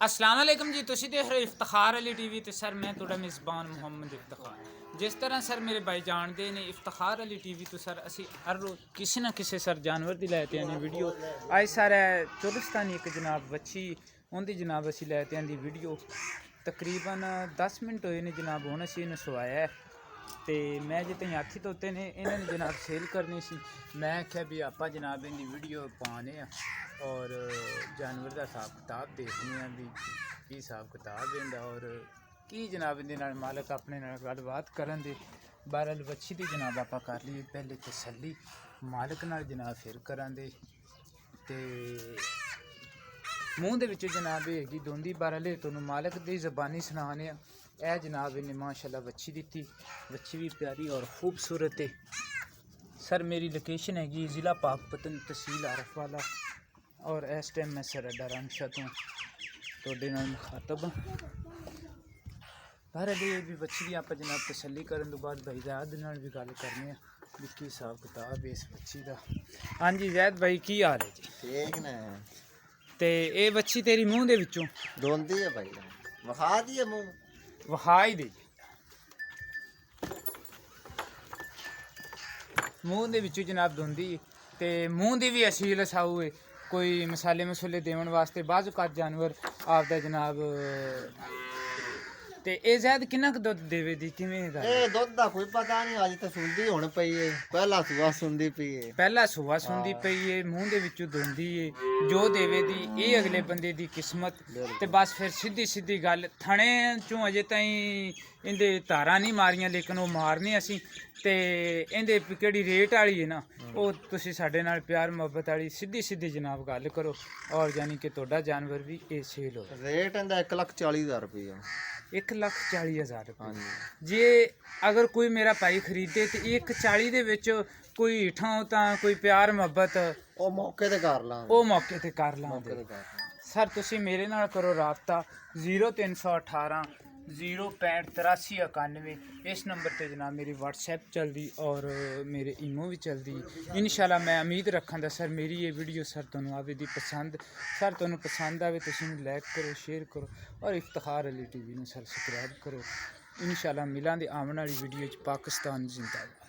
अस्सलाम वालेकुम जी, तुसी देख रहे हो इफ्तिखार अली टीवी। तो सर मैं थोड़ा मेज़बान मुहम्मद इफ्तिखार। जिस तरह सर मेरे भाई जानते ने इफ्तिखार अली टीवी तो सर असी हर रोज़ किसी ना किसी सर जानवर की लैते आने वीडियो। अज सर चोलिस्तानी एक जनाब बच्ची उनकी जनाब असी लैते आंदी वीडियो। तकरीबन 10 मिनट होए ने जनाब, हुण असी इन्हूं सवाया है तो मैं जो तई आखी तोते ने इन्होंने जनाब सेल करनी सी। मैं आख्या भी आप जनाब इनकी वीडियो पाने और जानवर का हिसाब किताब देखने भी की हिसाब किताब इनका और की जनाब इनके मालक अपने गलबात करन दे। बहरहाल बच्ची की जनाब आप कर ली पहले तसल्ली मालक नाल जनाब फिर करां दे ते मूँह दे विच जनाब हैगी दोंदी। बहरहाल तुहानूं मालक की ज़बानी सुनाने ए जनाब इन्हें माशाल्लाह बच्ची दी। बच्ची भी प्यारी और खूबसूरत है। सर मेरी लोकेशन हैगी ज़िला पाकपतन तहसील आरफ वाला और इस टाइम मैं सर अड्डा रामशाह तो थोड़े नाल मुखातब हाँ। बहरहाल ये भी बच्ची की आप जनाब तसल्ली करन तो बाद भाई जैद नाल भी गल करने भी की हिसाब किताब है इस बच्ची का। हाँ जी जैद भाई की हाल है जी? ठीक ने ते ये बच्ची तेरी मूँह दे विचों दोंदी है भाई, वखा दी है मुंह वहा ही दे मूँह दे विचों जनाब दोंदी ते मूँह दी भी असील साऊ है। कोई मसाले मसूले देवन वास्ते बाज़ औकात जानवर आपदा जनाब ते ए ज़ैद किन्ना क दुध देवे दी किवें दा? ए दुध दा कोई पता नहीं, अज तो सुंदी हुण पई है, पहला सुबह सुंदी पई है। पहला सुबह सुंदी पई है, मूँह दे विचों दोंदी है, जो देवे दी ये अगले बंदे दी किस्मत। ते बस फिर सीधी सीधी गल थणे चों अजे ताईं इंदे धारा नहीं मारियां लेकिन वो मारने असी ते इंदे केड़ी रेट वाली है ना वो तुसी साडे नाल प्यार मुहब्बत वाली सीधी सीधी जनाब गल करो और यानी कि तुहाडा जानवर भी ये सेल हो। रेट इंदा 1,40,000 रुपया। 1,40,000 रुपये। हाँ जी। जे अगर कोई मेरा भाई खरीदे तो 1,40 दे विच कोई हिठा हो तां कोई प्यार मुहब्बत ओ मौके ते कर लांगे, वो मौके ते कर मौके लांगे। ते कर लांगे। सर तुसी मेरे नाल करो राबता 0318 065 8391 इस नंबर ते जनाब मेरी व्हाट्सएप चलदी और मेरे ईमो भी चलदी। इंशाल्लाह मैं उम्मीद रखां सर मेरी ये वीडियो सर तुहानूं आवे दी पसंद। सर तुहानूं पसंद आवे तुसीं लाइक करो शेयर करो और इफ्तिखार अली टीवी नूं सर सब्सक्राइब करो। इंशाल्लाह मिलां दे आवन वाली वीडियो च। पाकिस्तान जिंदाबाद।